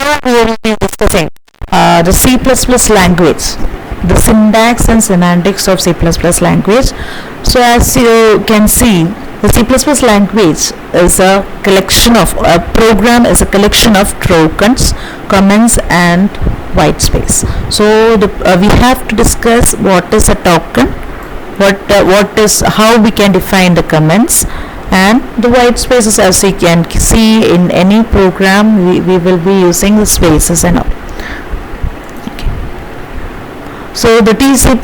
Now we will be discussing the C++ language, the syntax and semantics of C++ language. So as you can see, the C++ language is a collection of, a program is a collection of tokens, comments and white space. So we have to discuss what is a token, how we can define the comments, and the white spaces. As you can see in any program, we will be using the spaces and all. Okay. So the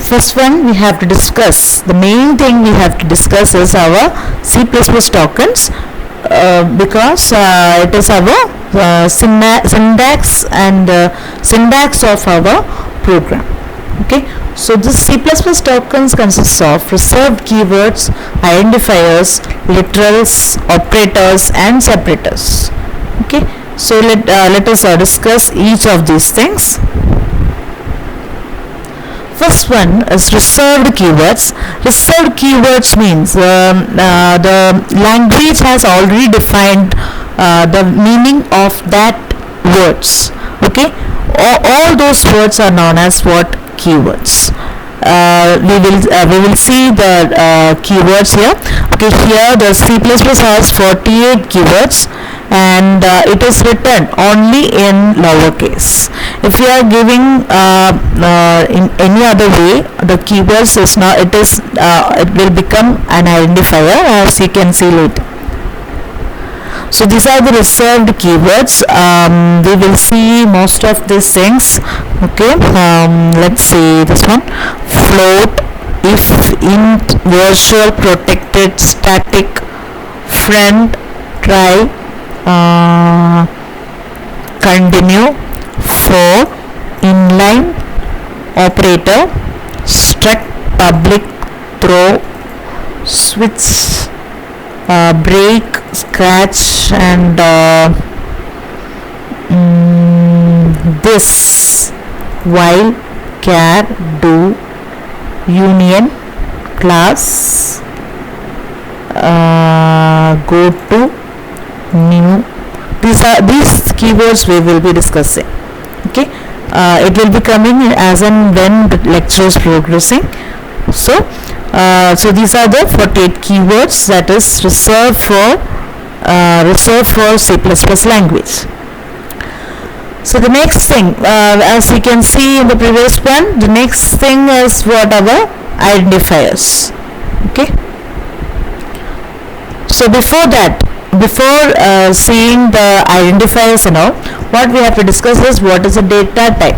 first one we have to discuss, the main thing we have to discuss is our C++ tokens, because it is our syntax and syntax of our program. Okay, so this C++ tokens consists of reserved keywords, identifiers, literals, operators and separators. Okay, so let us discuss each of these things. First one is reserved keywords. Reserved keywords means the language has already defined the meaning of that words. Okay, all those words are known as what? Keywords. We will see the keywords here. Okay, here the C++ has 48 keywords, and it is written only in lowercase. If you are giving in any other way, the keywords is not. It will become an identifier, as you can see later. So these are the reserved keywords. We will see most of these things. Okay, let's see this one: float, if, int, virtual, protected, static, friend, try, continue, for, inline, operator, struct, public, throw, switch, break, scratch, and this, while, char, do, union, class, go to, new. These keywords we will be discussing. Okay, it will be coming as and when the lecture is progressing. So these are the 48 keywords that is reserved for C++ language. So the next thing, as you can see in the previous one, the next thing is what? Our identifiers. Okay. So before seeing the identifiers and all, what we have to discuss is what is a data type.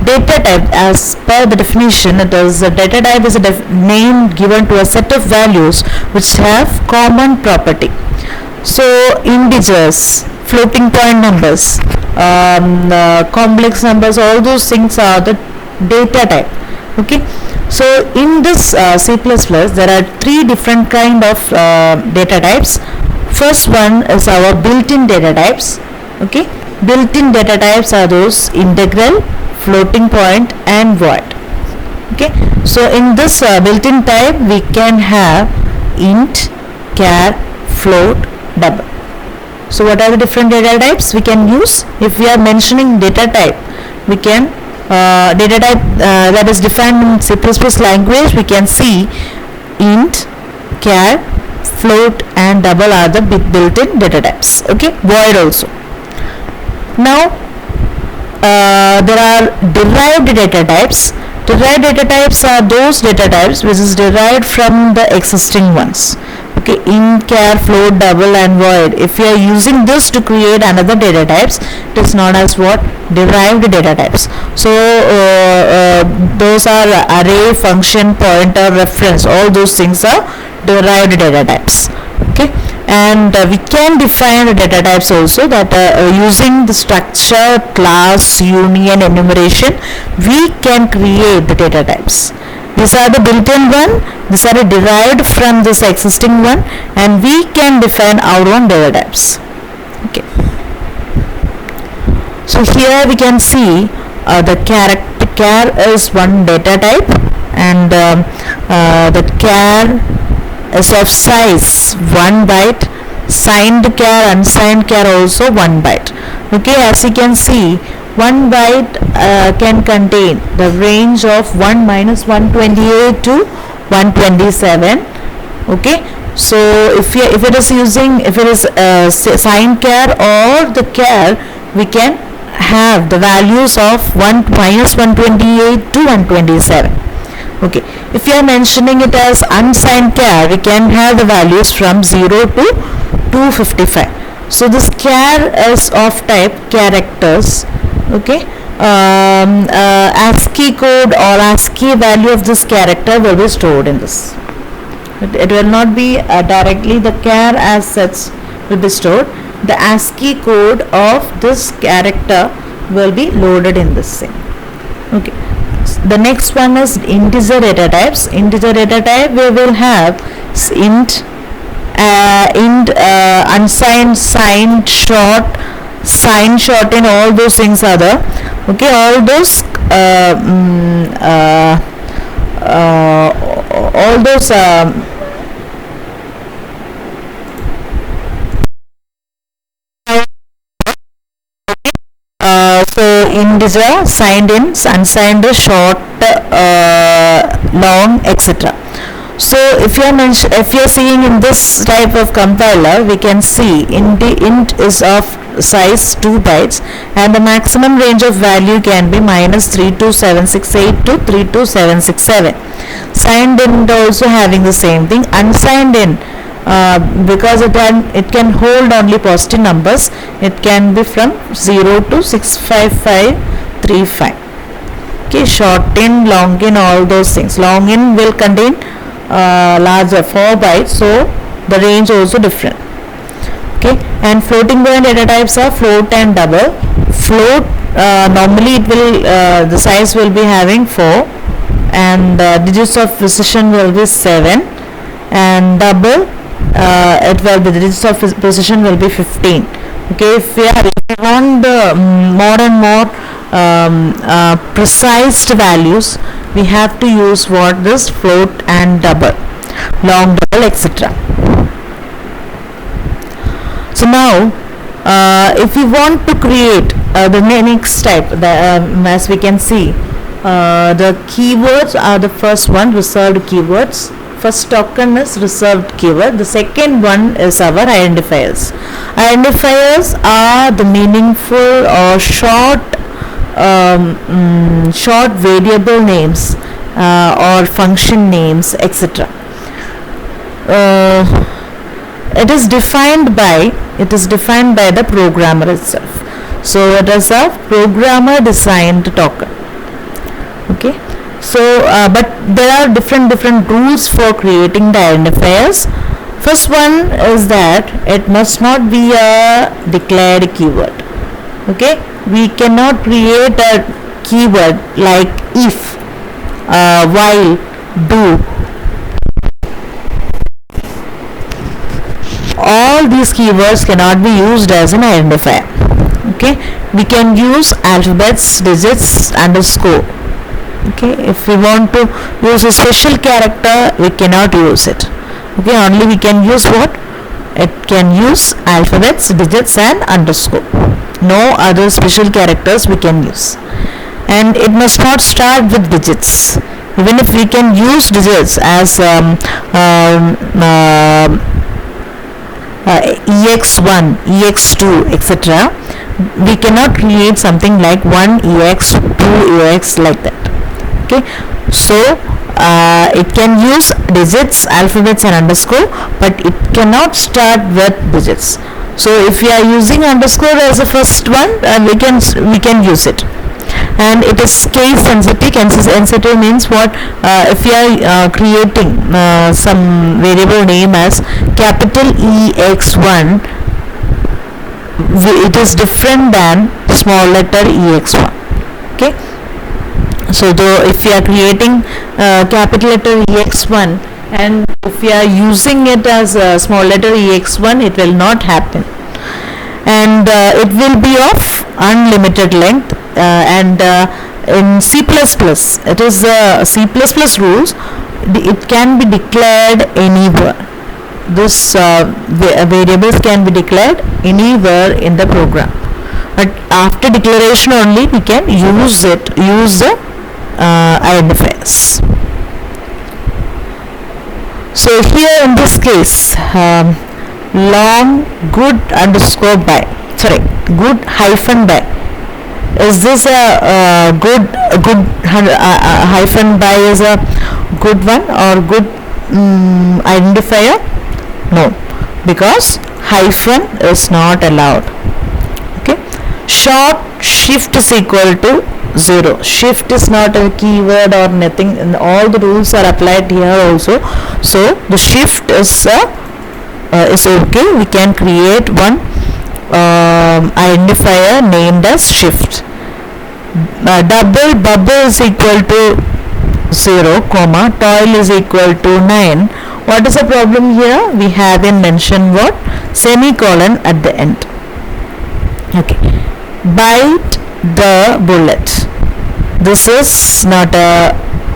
Data type, as per the definition, it is a data type is a name given to a set of values which have common property. So integers, floating point numbers, complex numbers, all those things are the data type. Okay, so in this C++, there are three different kind of data types. First one is our built-in data types. Okay, built-in data types are those integral, floating point and void. Okay, so in this built-in type we can have int, char, float, double. So what are the different data types we can use? If we are mentioning data type, we can data type that is defined in C++ language, we can see int, char, float and double are the built-in data types. Okay, void also. Now there are derived data types. Derived data types are those data types which is derived from the existing ones. Okay, int, char, float, double and void. If you are using this to create another data types, it is known as what? Derived data types. So those are array, function, pointer, reference. All those things are derived data types. Okay, and we can define the data types also, that using the structure, class, union, enumeration, we can create the data types. These are the built-in one, these are derived from this existing one, and we can define our own data types. Okay, so here we can see the char is one data type, and the char is of size 1 byte, signed char, unsigned char also 1 byte. Okay, as you can see, 1 byte can contain the range of 1 minus 128 to 127. Okay, so if it is using, if it is signed char or the char, we can have the values of 1 minus 128 to 127. Okay, if you are mentioning it as unsigned char, we can have the values from 0 to 255. So this char is of type characters. Okay, ASCII code or ASCII value of this character will be stored in this. It will not be directly the char as such will be stored. The ASCII code of this character will be loaded in this thing. Okay, the next one is integer data types. Integer data type, we will have int, unsigned, signed, short, sign, shorten, all those things are there. Okay, all those so integer, signed in, unsigned, short, long, etc. So if you are seeing in this type of compiler, we can see int is of size 2 bytes and the maximum range of value can be minus 32768 to 32767. Signed in also having the same thing. Unsigned in, because it can hold only positive numbers, it can be from 0 to 65535. Okay, short in, long in, all those things. Long in will contain larger 4 bytes, so the range also different. Okay, and floating point data types are float and double. Float, normally it will the size will be having 4 and digits of precision will be 7, and double it will be, the digits of precision will be 15. Okay, if we want the more and more precise values, we have to use what, this float and double, long, double, etc. So now if we want to create the next type, as we can see, the keywords are the first one, reserved keywords. First token is reserved keyword. The second one is our identifiers. Identifiers are the meaningful or short variable names or function names, etc. It is defined by the programmer itself. So it is a programmer designed token. Okay, so but there are different rules for creating the identifiers. First one is that it must not be a declared keyword. Okay, we cannot create a keyword like if, while, do. All these keywords cannot be used as an identifier. Okay, we can use alphabets, digits, underscore. Okay, if we want to use a special character, we cannot use it. Okay, only we can use what? It can use alphabets, digits, and underscore. No other special characters we can use. And it must not start with digits. Even if we can use digits as ex1, ex2, etc., we cannot create something like 1 ex, 2 ex, like that. Okay, so it can use digits, alphabets, and underscore, but it cannot start with digits. So if we are using underscore as the first one, we can use it. And it is case sensitive. Case sensitive means what? If we are creating some variable name as capital EX1, it is different than small letter EX1. Okay, so if we are creating capital letter EX1 and if we are using it as a small letter EX1, it will not happen, and it will be of unlimited length. And in C++, it is C++ rules, it can be declared anywhere. this variables can be declared anywhere in the program, but after declaration only we can use the identifiers. So here in this case, long good underscore by, sorry, good hyphen by, is this a good hyphen by is a good one or good identifier? No, because hyphen is not allowed. Okay, short shift is equal to 0. Shift is not a keyword or nothing, and all the rules are applied here also. So the shift is okay. We can create one identifier named as shift. Double bubble is equal to 0, comma, toil is equal to 9. What is the problem here? We haven't mentioned what? Semicolon at the end. Okay. Bite the bullet. This is not a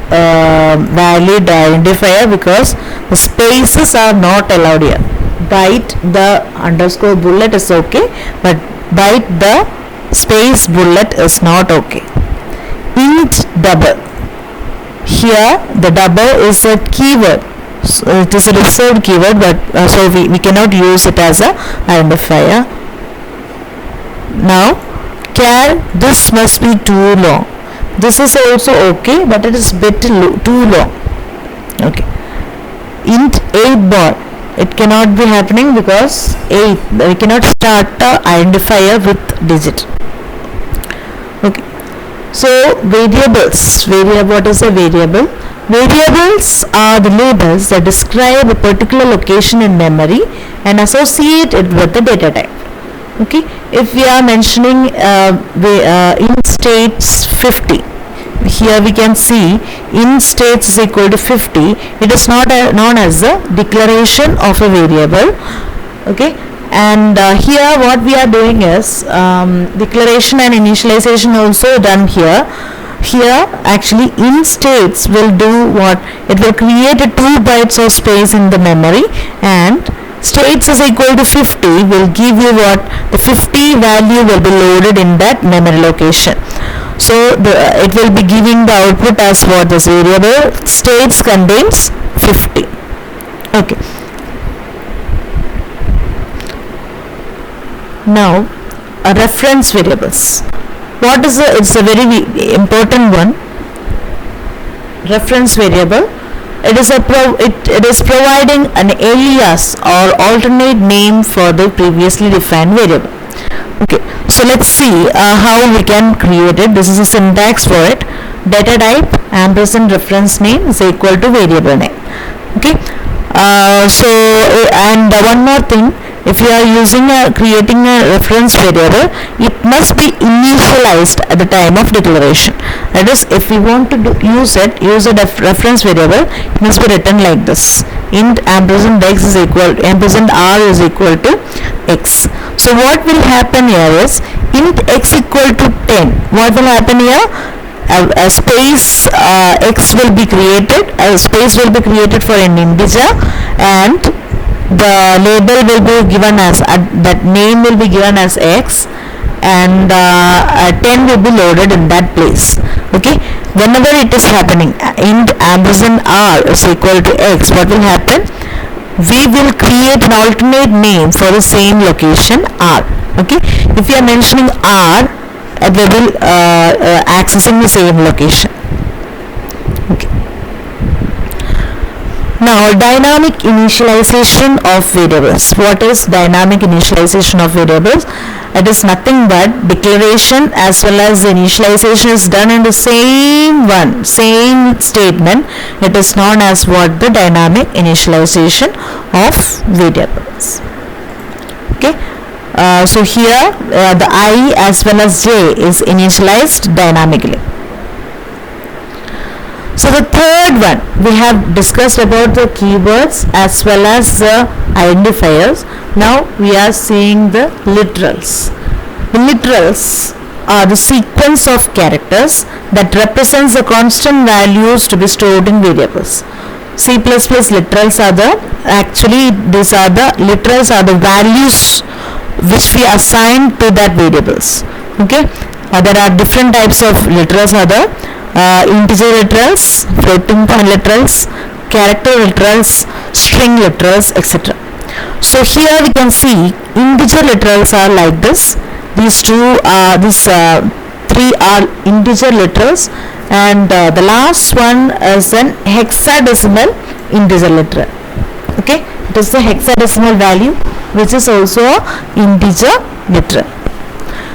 valid identifier because the spaces are not allowed here. Bite the underscore bullet is okay, but bite the space bullet is not okay. Int double. Here the double is a keyword. So it is a reserved keyword, but so we cannot use it as a identifier. Now this must be too long. This is also okay, but it is bit too long. Okay. Int 8 bar. It cannot be happening because 8, we cannot start the identifier with digit. Okay. So variables. What is a variable? Variables are the labels that describe a particular location in memory and associate it with the data type. Okay, if we are mentioning int states 50, here we can see int states is equal to 50. It is not known as the declaration of a variable. Okay, and here what we are doing is declaration and initialization also done here. Here actually int states will do what? It will create a 2 bytes of space in the memory, and states is equal to 50 will give you what? The 50 value will be loaded in that memory location. So it will be giving the output as what? This variable states contains 50. Okay. Now reference variables. What is it's a very important one. Reference variable. It is providing an alias or alternate name for the previously defined variable. Okay, so let's see how we can create it. This is a syntax for it. Data type ampersand reference name is equal to variable name. Okay, and one more thing. If you are creating a reference variable, it must be initialized at the time of declaration. That is, if we want to use a reference variable, it must be written like this: int ampersand x is equal ampersand r is equal to x. So what will happen here is int x equal to 10. What will happen here? A space x will be created. A space will be created for an integer, and the label will be given as that name will be given as x, and 10 will be loaded in that place. Okay, whenever it is happening int ampersand r is equal to x, what will happen? We will create an alternate name for the same location r. Okay, if you are mentioning r, we will accessing the same location. Okay. Now dynamic initialization of variables. What is dynamic initialization of variables? It is nothing but declaration as well as the initialization is done in the same statement. It is known as what? The dynamic initialization of variables. Okay. So here the I as well as j is initialized dynamically. So the third one, we have discussed about the keywords as well as the identifiers. Now we are seeing the literals. The literals are the sequence of characters that represents the constant values to be stored in variables. C++ literals are the, actually these are the literals are the values which we assign to that variables. Okay, there are different types of literals are the integer literals, floating point literals, character literals, string literals, etc. So here we can see integer literals are like this. These three are integer literals, and the last one is an hexadecimal integer literal. Okay, it is the hexadecimal value which is also a integer literal.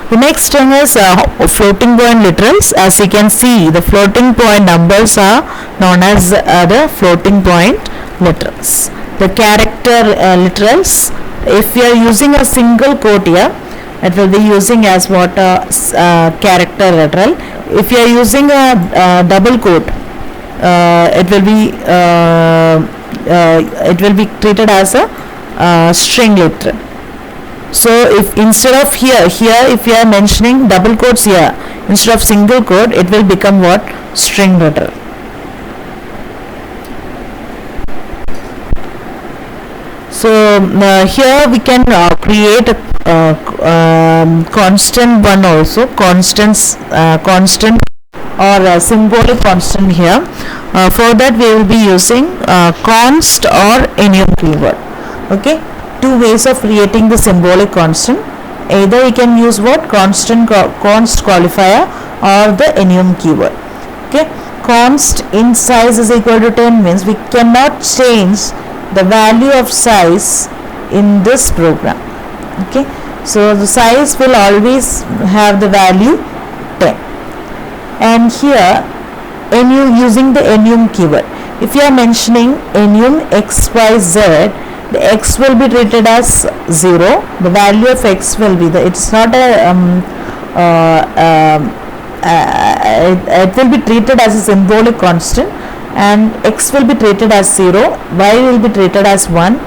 The next thing is floating point literals. As you can see, the floating point numbers are known as the floating point literals. The character literals, if you are using a single quote here, it will be using as what character literal. If you are using a double quote, it will be treated as a string literal. So if instead of here if you are mentioning double quotes here instead of single quote, it will become what? String literal. So here we can create a constant one also, constant or symbolic constant here. For that we will be using const or enum keyword. Okay, two ways of creating the symbolic constant. Either we can use what? Const qualifier or the enum keyword. Okay, const in size is equal to 10 means we cannot change the value of size in this program. Okay, so the size will always have the value 10. And here enum, using the enum keyword, if you are mentioning enum xyz, the x will be treated as 0. The value of x will be it's not a it will be treated as a symbolic constant, and x will be treated as 0, y will be treated as 1,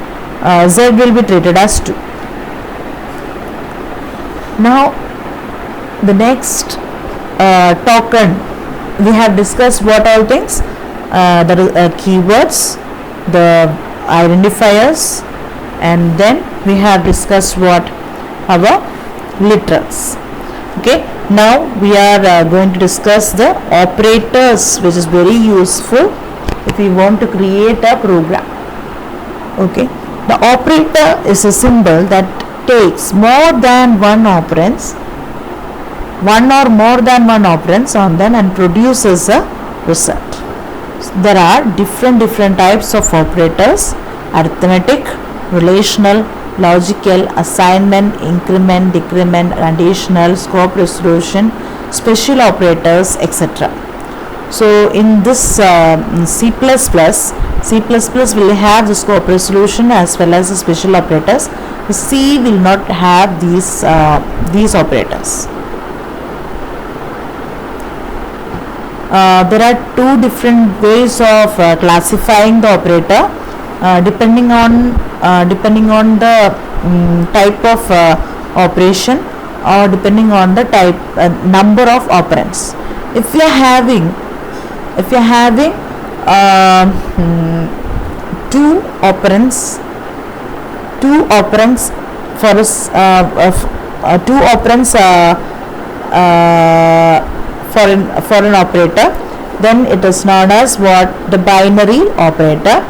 z will be treated as 2. Now the next token, we have discussed what all things, that is keywords, the identifiers, and then we have discussed what? Our literals. Okay, now we are going to discuss the operators, which is very useful if we want to create a program. Okay, the operator is a symbol that takes more than one operands, one or more than one operands on them, and produces a result. There are different types of operators: arithmetic, relational, logical, assignment, increment, decrement, additional, scope resolution, special operators, etc. So in this C++ will have the scope resolution as well as the special operators. The C will not have these operators. There are two different ways of classifying the operator, depending on the type of operation, or depending on the type number of operands. If you are having two operands for for an operator, then it is known as what? The binary operator.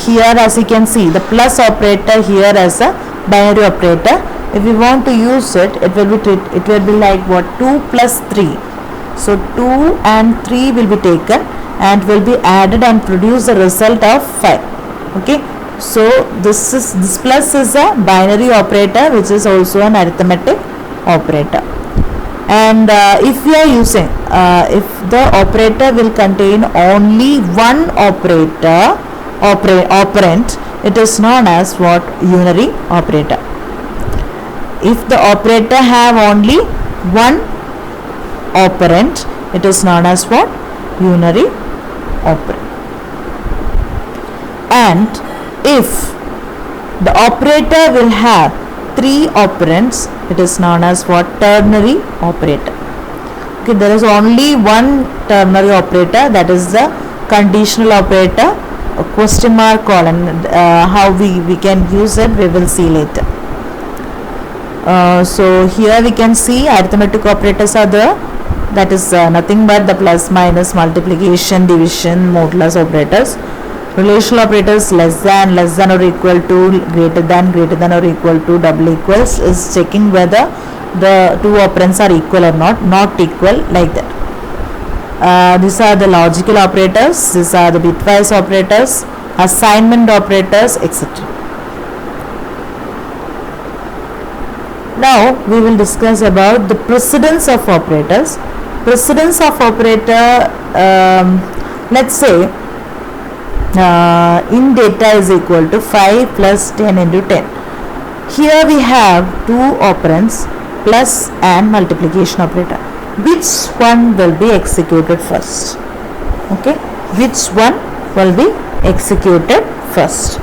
Here, as you can see, the plus operator here as a binary operator. If we want to use it, it will be like what? 2 plus 3. So 2 and 3 will be taken and will be added and produce the result of 5. Okay, so this plus is a binary operator, which is also an arithmetic operator. And if we are using if the operator will contain only one operand, it is known as what? Unary operator. If the operator have only one operand, it is known as what? Unary operand. And if the operator will have 3 operands, it is known as what? Ternary operator. Okay, there is only one ternary operator, that is the conditional operator, a question mark colon. How we can use it, we will see later. So here we can see arithmetic operators are there, that is nothing but the plus, minus, multiplication, division, modulus operators. Relational operators less than or equal to, greater than or equal to, double equals is checking whether the two operands are equal or not equal, like that. These are the logical operators, these are the bitwise operators, assignment operators, etc. Now we will discuss about the precedence of operators. Precedence of operator, let's say in data is equal to 5 plus 10 into 10. Here we have two operands, plus and multiplication operator. Which one will be executed first? Okay, which one will be executed first?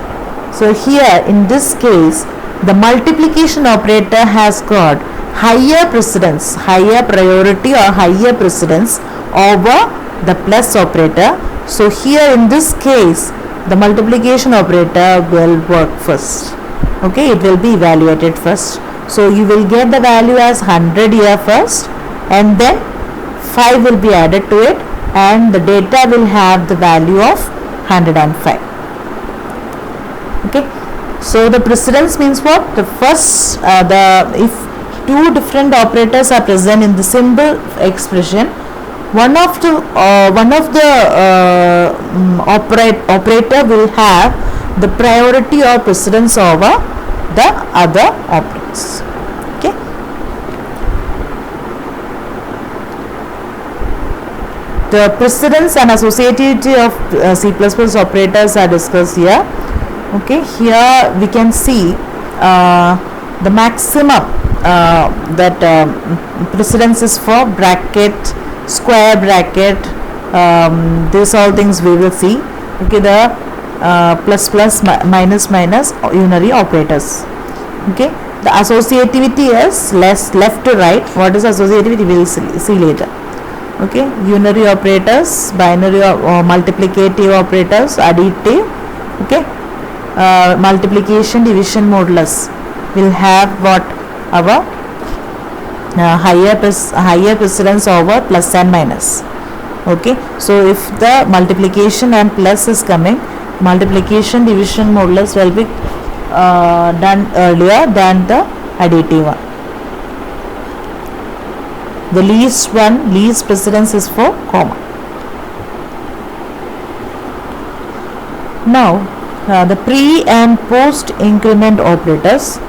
So here in this case, the multiplication operator has got higher precedence, higher priority or higher precedence over the plus operator. So here in this case, the multiplication operator will work first. Okay, it will be evaluated first. So you will get the value as 100 here first, and then 5 will be added to it, and the data will have the value of 105. Okay, so the precedence means what? The first, if two different operators are present in the symbol expression, one of the operator will have the priority or precedence over the other operands. Okay. The precedence and associativity of C++ operators are discussed here. Okay, here we can see the maximum that precedence is for bracket, square bracket, these all things we will see. Okay, the plus plus, minus minus, unary operators. Okay, the associativity is left to right. What is associativity, we will see later. Okay, unary operators, binary or multiplicative operators, additive. Okay, multiplication, division, modulus will have what? Our higher precedence over plus and minus. Okay, so if the multiplication and plus is coming, multiplication, division, modulus will be done earlier than the additive one. The least precedence is for comma. Now the pre and post increment operators.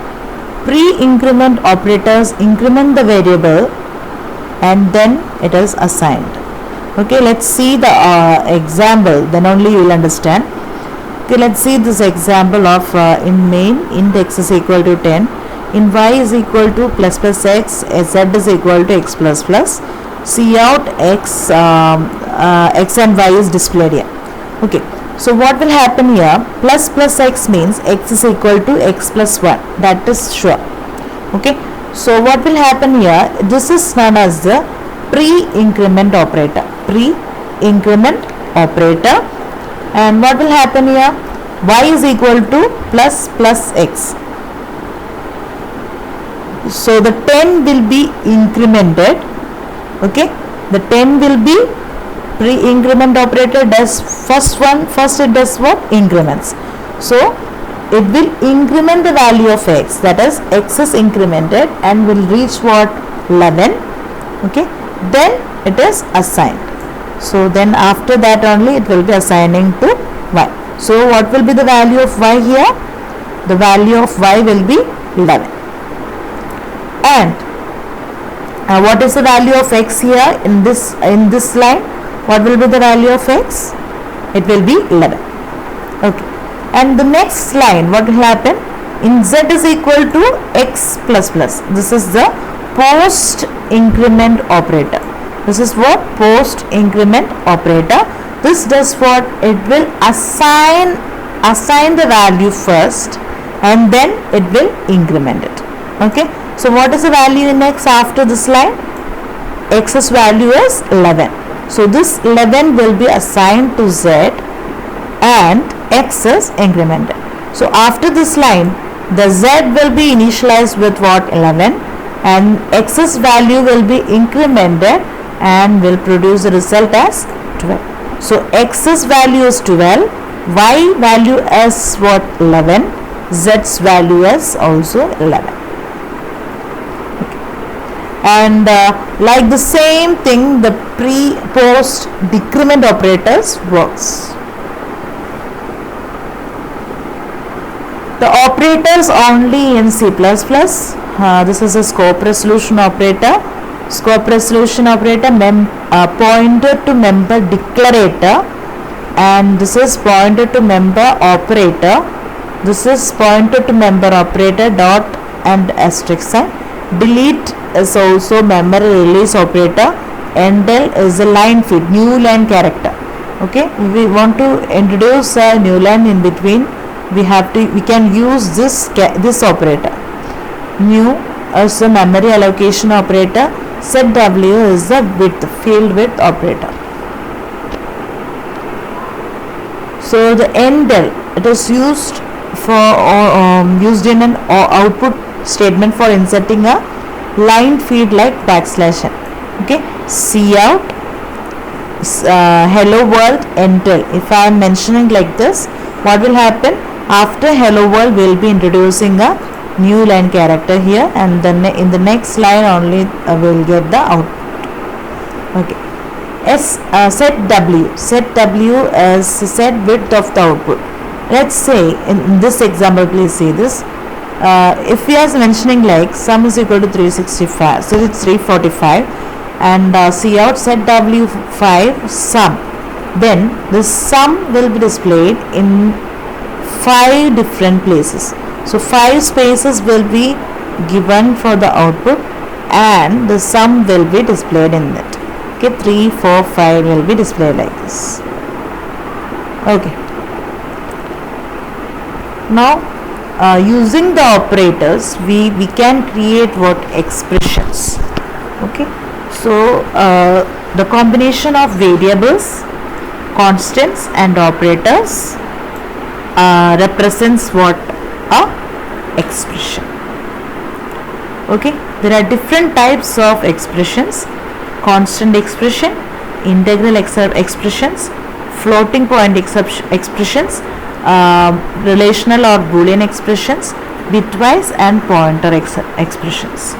Pre-increment operators increment the variable and then it is assigned. Okay, let's see the example, then only you will understand. Okay, let's see this example of in main, int x is equal to 10, in y is equal to plus plus x, z is equal to x plus plus, cout x and y is displayed here. Okay, so what will happen here? Plus plus x means x is equal to x plus 1, that is sure. Okay, so what will happen here? This is known as the pre-increment operator. Pre-increment operator. And what will happen here? Y is equal to plus plus x. So the 10 will be incremented. Okay, the 10 will be pre-increment operator does first it does what? Increments. So it will increment the value of x, that is x is incremented and will reach what? 11. Okay, then it is assigned. So then after that only it will be assigning to y. So what will be the value of y here? The value of y will be 11. And what is the value of x here in this line? What will be the value of x? It will be 11. Okay, and the next line, what will happen? In z is equal to x plus plus. This is the post increment operator. This is what? Post increment operator. This does what? It will assign the value first and then it will increment it. Okay, so what is the value in x after this line? X's value is 11. So this 11 will be assigned to Z and X is incremented. So after this line, the Z will be initialized with what? 11, and X's value will be incremented and will produce the result as 12. So X's value is 12, Y value is what? 11, Z's value is also 11. And like the same thing, the pre-post decrement operators works. The operators only in C++. This is a scope resolution operator. Scope resolution operator pointer to member declarator, and this is pointer to member operator. This is pointer to member operator dot and asterisk sign. Delete is also memory release operator. Endl is a line feed, new line character. Okay, we want to introduce a new line in between. We can use this operator. New is a memory allocation operator. Set W is the field width operator. So the endl, it is used used in an output statement for inserting a line feed like \n. Okay, cout, hello world, endl. If I am mentioning like this, what will happen? After hello world, we will be introducing a new line character here, and then in the next line only we will get the output. Okay. Set W. Set W is set width of the output. Let's say in this example, please see this. If we are mentioning like sum is equal to 365, so it's 345, and cout set W5 sum, then this sum will be displayed in 5 different places. So 5 spaces will be given for the output, and the sum will be displayed in it. Okay, 3, 4, 5 will be displayed like this. Okay. Now using the operators, we can create what? Expressions. Okay, so the combination of variables, constants and operators represents what? A expression. Okay, there are different types of expressions: constant expression, integral expressions, floating point expressions, relational or boolean expressions, bitwise and pointer expressions.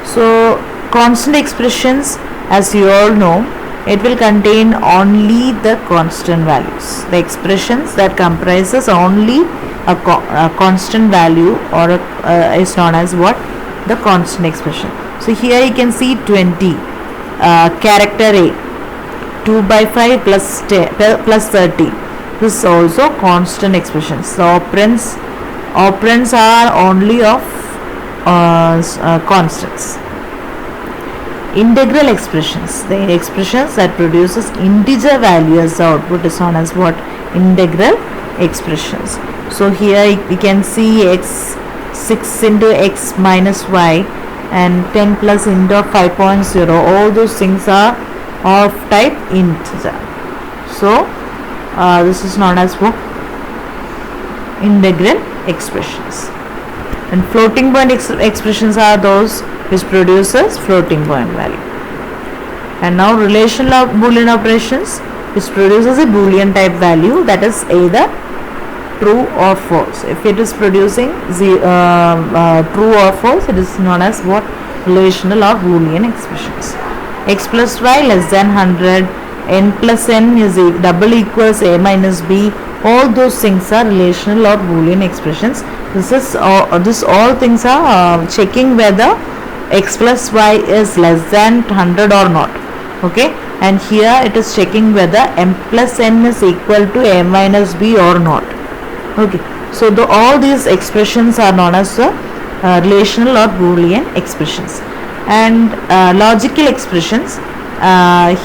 So constant expressions, as you all know, it will contain only the constant values. The expressions that comprises only a constant value or is known as what? The constant expression. So here you can see 20, character A, 2 by 5 plus 10 plus 30. This is also constant expressions. The operands are only of constants. Integral expressions, the expressions that produces integer value as the output, is known as what? Integral expressions. So here we can see x 6 into x minus y and 10 plus into 5.0. All those things are of type integer. So this is known as what? Integral expressions. And floating point expressions are those which produces floating point value. And now relational boolean operations, which produces a boolean type value, that is either true or false. If it is producing true or false, it is known as what? Relational or boolean expressions. X plus y less than 100, n plus n is double equals a minus b. All those things are relational or boolean expressions. This all things are checking whether x plus y is less than 100 or not. Okay, and here it is checking whether m plus n is equal to a minus b or not. Okay, so all these expressions are known as relational or boolean expressions. And logical expressions,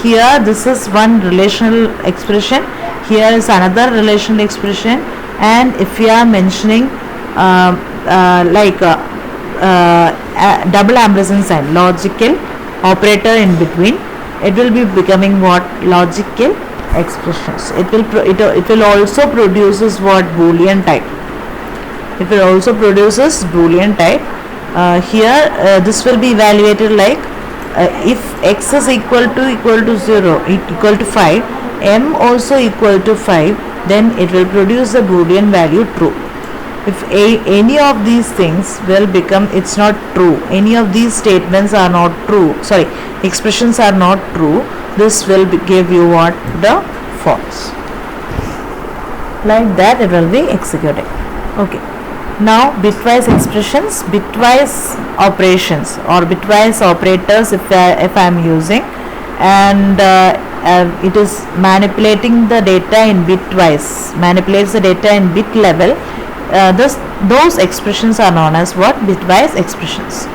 here this is one relational expression, here is another relational expression, and if you are mentioning double ampersand sign, logical operator in between, it will be becoming what? Logical expressions. It will also produces what? Boolean type. It will also produces Boolean type. Here this will be evaluated like if x is equal to 0, equal to 5, m also equal to 5, then it will produce the Boolean value true. If any of these things will become, it's not true, any of these statements are not true, sorry, expressions are not true, this will give you what? The false. Like that it will be executed. Okay. Now bitwise expressions, bitwise operations or bitwise operators if I am using, and it is manipulating the data in bitwise, manipulates the data in bit level. Those expressions are known as what? Bitwise expressions.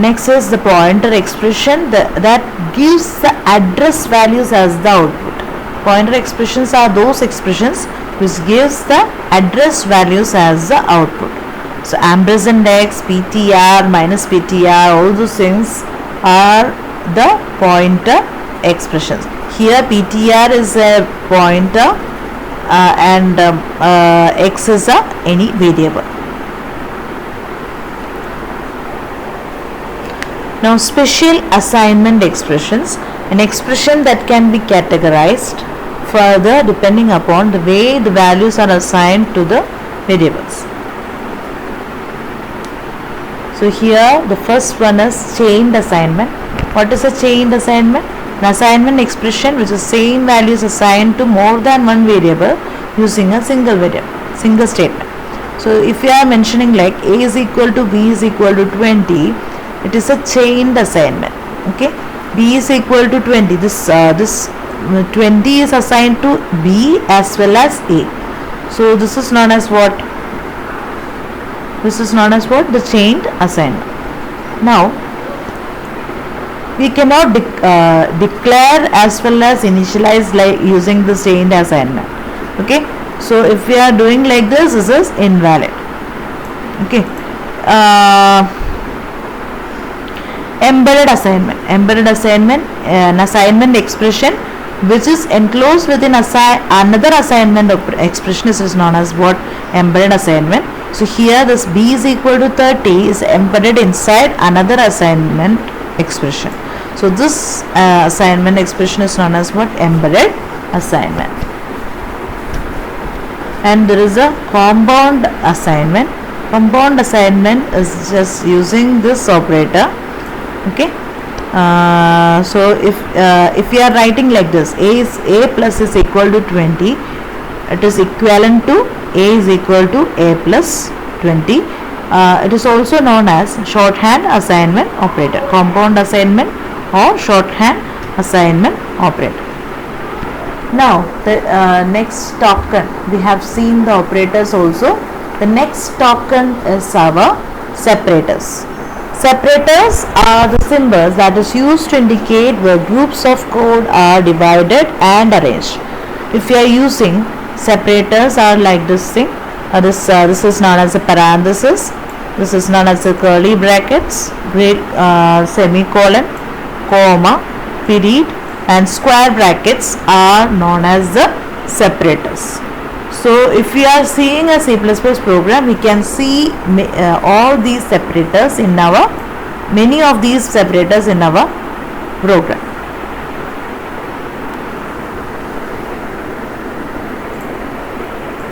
Next is the pointer expression that gives the address values as the output. Pointer expressions are those expressions which gives the address values as the output. So ampersand x, ptr, minus ptr, all those things are the pointer expressions. Here ptr is a pointer and x is any variable. Now special assignment expressions, an expression that can be categorized further depending upon the way the values are assigned to the variables. So here the first one is chained assignment. What is a chained assignment? An assignment expression which is same values assigned to more than one variable using a single variable, single statement. So if you are mentioning like a is equal to b is equal to 20, it is a chained assignment. Okay, b is equal to 20. This 20 is assigned to b as well as a. So this is known as what? This is known as what? The chained assignment. Now we cannot declare as well as initialize like using the chained assignment. Okay, so if we are doing like this is invalid. Okay. Embedded assignment. Embedded assignment, an assignment expression which is enclosed within another assignment expression is known as what? Embedded assignment. So here this b is equal to 30 is embedded inside another assignment expression. So this assignment expression is known as what? Embedded assignment. And there is a compound assignment. Compound assignment is just using this operator. Okay. So if we are writing like this, a plus is equal to 20, it is equivalent to a is equal to a plus 20. It is also known as shorthand assignment operator, compound assignment or shorthand assignment operator. Now the next token, we have seen the operators also. The next token is our separators. Separators are the symbols that is used to indicate where groups of code are divided and arranged. If you are using separators are like this thing, this is known as a parenthesis, this is known as the curly brackets, semicolon, comma, period, and square brackets are known as the separators. So if we are seeing a C++ program, we can see all these separators in our, many of these separators in our program.